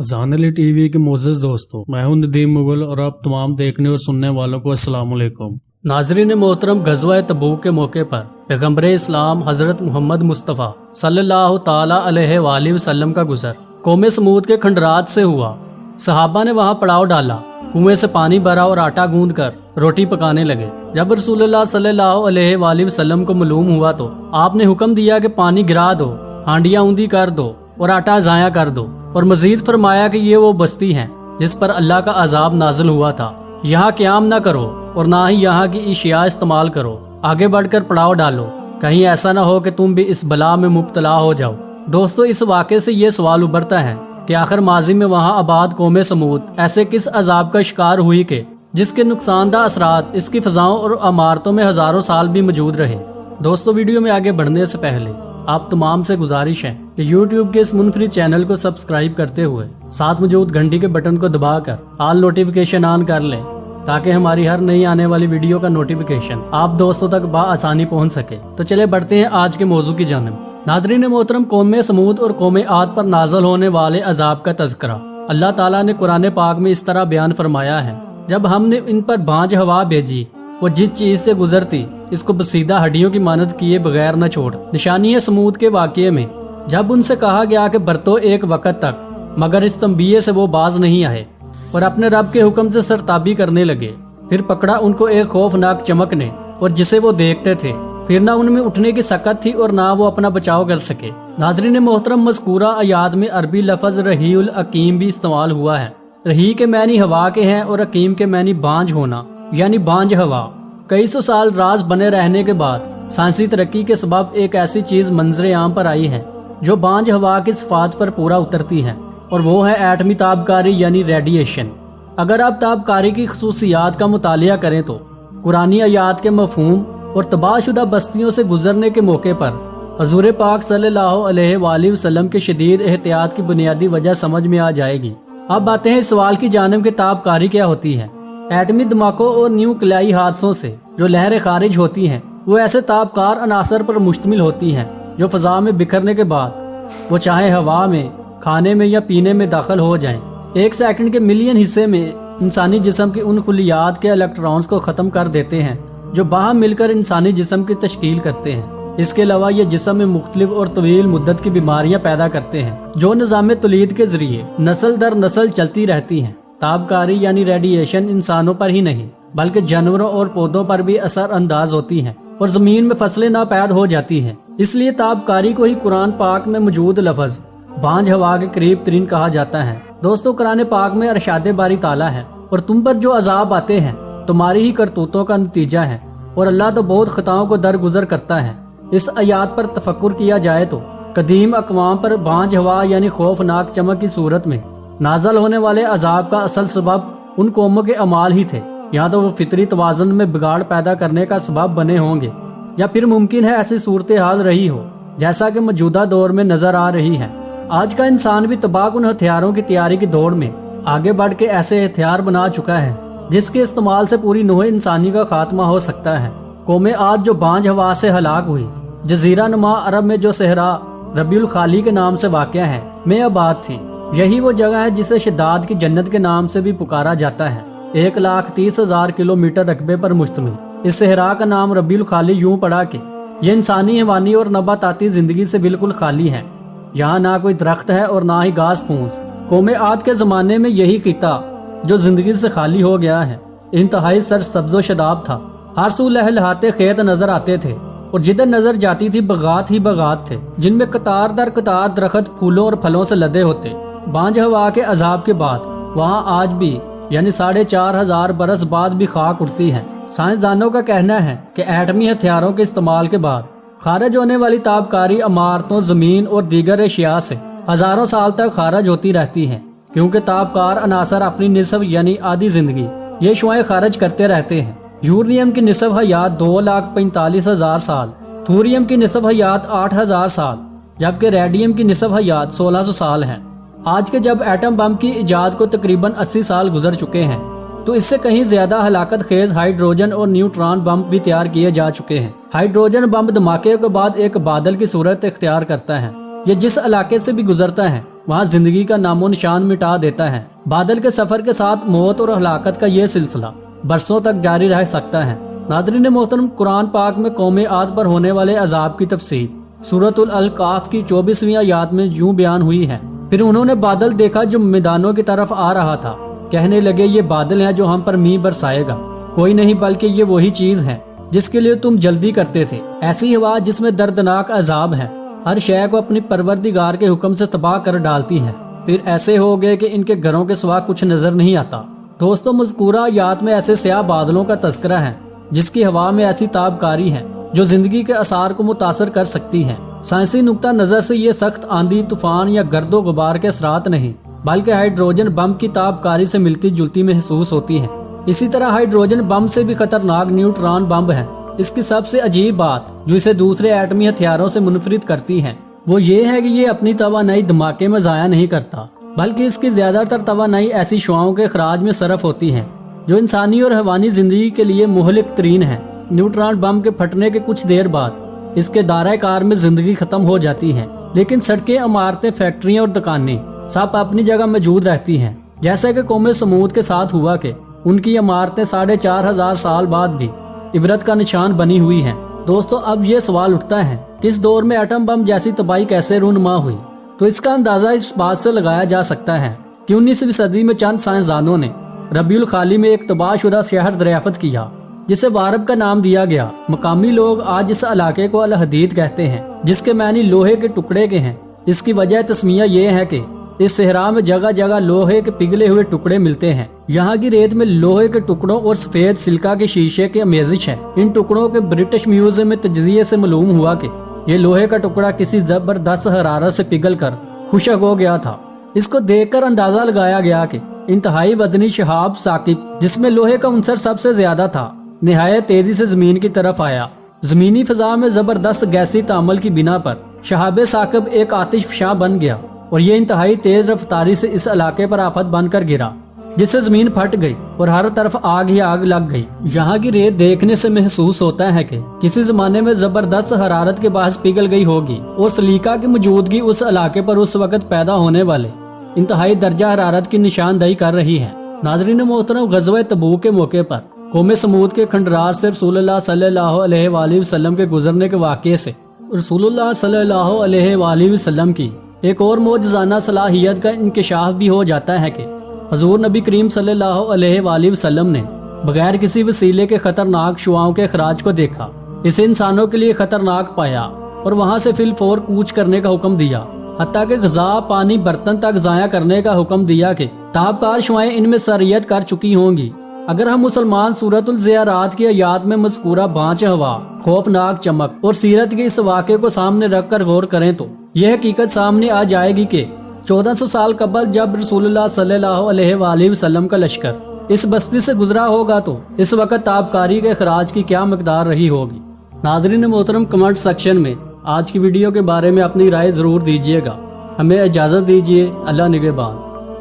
अज़ान अली टीवी के मोअज़्ज़ज़ दोस्तों, मैं हूं नदीम मुगल और आप तमाम देखने और सुनने वालों को अस्सलाम वालेकुम। नाज़रीन मोहतरम, ग़ज़वा तबूक के मौके पर पैगम्बर इस्लाम हज़रत मोहम्मद मुस्तफ़ा सल्लल्लाहु ताला अलैहि वसल्लम का गुज़र कौम समूद के खंडरात से हुआ। सहाबा ने वहां पड़ाव डाला, कुएं से पानी भरा और आटा गूंद कर रोटी पकाने लगे। जब रसूलुल्लाह सल्लल्लाहु अलैहि वसल्लम को मालूम हुआ तो आपने हुक्म दिया कि पानी गिरा दो, हांडियां ऊंधी कर दो और आटा ज़ाया कर दो, और मजीद फरमाया कि ये वो बस्ती है जिस पर अल्लाह का अजाब नाजिल हुआ था। यहाँ क़याम न करो और ना ही यहाँ की इशिया इस्तेमाल करो, आगे बढ़कर पड़ाव डालो, कहीं ऐसा ना हो कि तुम भी इस बला में मुब्तला हो जाओ। दोस्तों, इस वाक़े से ये सवाल उभरता है कि आखिर माजी में वहाँ आबाद कौम समूद ऐसे किस अजाब का शिकार हुई कि जिसके नुकसानदा असरात इसकी फ़ज़ाओं और इमारतों में हज़ारों साल भी मौजूद रहे। दोस्तों, वीडियो में आगे बढ़ने से पहले आप तमाम से गुजारिश है कि YouTube के इस मुनफरिद चैनल को सब्सक्राइब करते हुए साथ मौजूद घंटी के बटन को दबाकर ऑल नोटिफिकेशन ऑन कर लें, ताकि हमारी हर नई आने वाली वीडियो का नोटिफिकेशन आप दोस्तों तक बआसानी पहुंच सके। तो चले बढ़ते हैं आज के मौजू की जानिब। नाज़रीन मोहतरम, कौम समूद और कौम आद पर नाज़िल होने वाले अजाब का तज़किरा अल्लाह ताला ने कुरान पाक में इस तरह बयान फरमाया है, जब हमने इन पर भांज हवा भेजी, वो जिस चीज से गुजरती इसको बसीदा हड्डियों की मानद किए बगैर न छोड़। निशानी है समूद के वाक़ये में, जब उनसे कहा गया कि बरतो एक वक़्त तक, मगर इस तंबीहे से वो बाज नहीं आए और अपने रब के हुक्म से सरताबी करने लगे। फिर पकड़ा उनको एक खौफनाक चमक ने, और जिसे वो देखते थे, फिर ना उनमें उठने की सकत थी और ना वो अपना बचाव कर सके। नाज़रीन मोहतरम, मज़कूरा आयात में अरबी लफ्ज़ रहीउल अकीम भी इस्तेमाल हुआ है। रही के मैनी हवा के हैं और अकीम के मैनी बांझ होना, यानी बांझ हवा। कई सौ साल राज बने रहने के बाद साइंसी तरक्की के सबब एक ऐसी चीज मंजरे आम पर आई है जो बांझ हवा की सिफात पर पूरा उतरती है, और वो है एटमी ताबकारी यानी रेडिएशन। अगर आप ताबकारी की खसूसियात का मुतालिया करें तो कुरानी आयात के मफहूम और तबाहशुदा बस्तियों से गुजरने के मौके पर हजूर पाक सल्लल्लाहु अलैहि वसल्लम के शदीद एहतियात की बुनियादी वजह समझ में आ जाएगी। अब आते हैं इस सवाल की जानिब कि ताबकारी क्या होती है। एटमी धमाकों और न्यूक्लियाई हादसों से जो लहरें खारिज होती हैं, वो ऐसे ताबकार अनासर पर मुश्तमिल होती हैं जो फ़ज़ा में बिखरने के बाद वो चाहे हवा में, खाने में या पीने में दाखिल हो जाएं, एक सेकंड के मिलियन हिस्से में इंसानी जिस्म के उन खुलियात के इलेक्ट्रॉन्स को ख़त्म कर देते हैं जो बाहम मिलकर इंसानी जिस्म की तश्कील करते हैं। इसके अलावा ये जिस्म में मुख्तलिफ और तवील मुद्दत की बीमारियाँ पैदा करते हैं जो निज़ाम तौलीद के ज़रिए नस्ल दर नस्ल चलती रहती हैं। ताबकारी यानी रेडिएशन इंसानों पर ही नहीं बल्कि जानवरों और पौधों पर भी असर अंदाज होती है और जमीन में फसलें नापैद हो जाती हैं। इसलिए ताबकारी को ही कुरान पाक में मौजूद लफ्ज बांझ हवा के करीब तरीन कहा जाता है। दोस्तों, कुरान पाक में अरशाद बारी ताला है, और तुम पर जो अजाब आते हैं तुम्हारी ही करतूतों का नतीजा है, और अल्लाह तो बहुत खताओं को दरगुजर करता है। इस आयात पर तफक्कुर किया जाए तो कदीम अक़वाम पर बांझ हवा यानी खौफनाक चमक की सूरत में नाज़िल होने वाले अजाब का असल सबब उन कौमों के अमाल ही थे। या तो वो फितरी तवाज़ुन में बिगाड़ पैदा करने का सबब बने होंगे, या फिर मुमकिन है ऐसी सूरत हाल रही हो जैसा कि मौजूदा दौर में नजर आ रही है। आज का इंसान भी तबाहकुन हथियारों की तैयारी की दौड़ में आगे बढ़ के ऐसे हथियार बना चुका है जिसके इस्तेमाल से पूरी नौह इंसानी का खात्मा हो सकता है। कौम आद जो बांझ हवा से हलाक हुई, जजीरा नुमा अरब में जो सहरा रबीउल खाली के नाम से वाक़या है में आबाद थी। यही वो जगह है जिसे शिद्दात की जन्नत के नाम से भी पुकारा जाता है। 1,30,000 किलोमीटर रकबे पर मुश्तमिल इस सहरा का नाम रबीउल खाली यूं पड़ा कि यह इंसानी, हैवानी और नबाताती जिंदगी से बिल्कुल खाली है। यहाँ ना कोई दरख्त है और ना ही घास फूस। कौम आद के ज़माने में यही खिता जो जिंदगी से खाली हो गया है इंतहाई सरसब्ज़ो शदाब था। हर सू लहलहाते खेत नजर आते थे और जिधर नजर जाती थी बगात ही बगात थे, जिनमें कतार दर कतार दरख्त फूलों और फलों से लदे होते। बांझ हवा के अजाब के बाद वहाँ आज भी यानी 4,500 बरस बाद भी खाक उठती है। साइंसदानों का कहना है कि एटमी हथियारों के इस्तेमाल के बाद खारिज होने वाली ताबकारी इमारतों, जमीन और दीगर अशिया से हजारों साल तक खारिज होती रहती है, क्योंकि ताबकार अनासर अपनी निस्फ यानी आधी जिंदगी ये शुआएं खारिज करते रहते हैं। यूरेनियम की निस्फ हयात 2,45,000 साल, थोरियम की निस्फ हयात 8,000 साल, जबकि रेडियम की निस्फ हयात 1,600 साल है। आज के जब एटम बम की इजाद को तकरीबन 80 साल गुजर चुके हैं, तो इससे कहीं ज्यादा हलाकत खेज हाइड्रोजन और न्यूट्रॉन बम भी तैयार किए जा चुके हैं। हाइड्रोजन बम धमाके के बाद एक बादल की सूरत इख्तियार करता है। ये जिस इलाके से भी गुजरता है वहाँ जिंदगी का नामो निशान मिटा देता है। बादल के सफर के साथ मौत और हलाकत का ये सिलसिला बरसों तक जारी रह सकता है। नाज़रीन मोहतरम, कुरान पाक में कौम आद पर होने वाले अजाब की तफसीर सूरतुल अल-काफ की 24वीं आयत में यूं बयान हुई है। फिर उन्होंने बादल देखा जो मैदानों की तरफ आ रहा था। कहने लगे, ये बादल हैं जो हम पर मींह बरसाएगा। कोई नहीं बल्कि ये वही चीज है जिसके लिए तुम जल्दी करते थे। ऐसी हवा जिसमें दर्दनाक अजाब है, हर शय को अपनी परवरदिगार के हुक्म से तबाह कर डालती है। फिर ऐसे हो गए कि इनके घरों के सिवा कुछ नजर नहीं आता। दोस्तों, मज़कूरा आयत में ऐसे स्याह बादलों का तस्करा है जिसकी हवा में ऐसी ताबकारी है जो जिंदगी के आसार को मुतासर कर सकती है। साइंसी नुक्ता नजर से ये सख्त आंधी, तूफान या गर्दो गुबार के असरात नहीं बल्कि हाइड्रोजन बम की ताबकारी से मिलती जुलती महसूस होती है। इसी तरह हाइड्रोजन बम से भी खतरनाक न्यूट्रॉन बम है। इसकी सबसे अजीब बात जो इसे दूसरे एटमी हथियारों से मुनफरिद करती है वो ये है कि ये अपनी तवानाई धमाके में जाया नहीं करता, बल्कि इसकी ज्यादातर तवानाई ऐसी शुआओं के अखराज में सरफ होती है जो इंसानी और हैवानी जिंदगी के लिए मुहलिक तरीन है। न्यूट्रॉन बम के फटने के कुछ देर बाद इसके दायरे कार में जिंदगी खत्म हो जाती है, लेकिन सड़कें, इमारतें, फैक्ट्रियां और दुकानें सब अपनी जगह मौजूद रहती हैं। जैसे कि कौम समूद के साथ हुआ कि उनकी इमारतें 4500 साल बाद भी इबरत का निशान बनी हुई हैं। दोस्तों, अब ये सवाल उठता है कि इस दौर में एटम बम जैसी तबाही कैसे रूनुमा हुई? तो इसका अंदाजा इस बात से लगाया जा सकता है कि 19वीं सदी में चंद साइंसदानों ने रबीउल खाली में एक तबाहशुदा शहर दरियाफ्त किया जिसे वारब का नाम दिया गया। मकामी लोग आज इस इलाके को अल हदीद कहते हैं, जिसके मानी लोहे के टुकड़े के हैं। इसकी वजह तस्मिया ये है कि इस सहरा में जगह जगह लोहे के पिघले हुए टुकड़े मिलते हैं। यहाँ की रेत में लोहे के टुकड़ों और सफेद सिल्का के शीशे की अमेजिश है। इन टुकड़ों के ब्रिटिश म्यूजियम में तजज़िये से मालूम हुआ कि ये लोहे का टुकड़ा किसी जबरदस्त हरारत से पिघल कर खुशक हो गया था। इसको देखकर अंदाजा लगाया गया कि इंतहाई वजनी शहाब साकिब, जिसमें लोहे का अंसर सबसे ज्यादा था, निहायत तेजी से जमीन की तरफ आया। जमीनी फिजा में जबरदस्त गैसी तामल की बिना पर शहाब साकिब एक आतिशफशां बन गया और ये इंतहाई तेज रफ्तारी से इस इलाके पर आफत बनकर गिरा, जिससे जमीन फट गई और हर तरफ आग ही आग लग गई। यहाँ की रेत देखने से महसूस होता है कि किसी जमाने में जबरदस्त हरारत के बाहर पिघल गई होगी और सलीका की मौजूदगी उस इलाके पर उस वक्त पैदा होने वाले इंतहाई दर्जा हरारत की निशानदही कर रही है। नाज़रीन मोहतरम, ग़ज़वा तबूक के मौके पर कौम समूद के खंडरार से रसूलुल्लाह सल्लल्लाहु अलैहि वसल्लम के गुजरने के वाक़े से रसूलुल्लाह सल्लल्लाहु अलैहि वसल्लम की एक और मौजज़ाना सलाहियत का इंकशाफ भी हो जाता है कि हजूर नबी करीम सल्लल्लाहु अलैहि वसल्लम ने बगैर किसी वसीले के खतरनाक शुआओं के खराज को देखा। इसे इंसानों के लिए खतरनाक पाया और वहां से फिल फौर कूच करने का हुक्म दिया, हत्ता कि ग़िज़ा, पानी, बर्तन तक ज़ाया करने का हुक्म दिया कि ताबकार शुआएं इनमें सरियत कर चुकी होंगी। अगर हम मुसलमान सूरतुल ज़ियारात की आयत में मज़कूरा बांच हवा, खौफनाक चमक और सीरत के इस वाक़े को सामने रख कर गौर करें तो यह हकीकत सामने आ जाएगी कि 1400 साल कबल जब रसूलुल्लाह सल्लल्लाहु अलैहि वसल्लम का लश्कर इस बस्ती से गुजरा होगा तो इस वक्त ताबकारी के खराज की क्या मकदार रही होगी। नाज़रीन मोहतरम, कमेंट सेक्शन में आज की वीडियो के बारे में अपनी राय जरूर दीजिएगा। हमें इजाज़त दीजिए। अल्लाह निगहबान।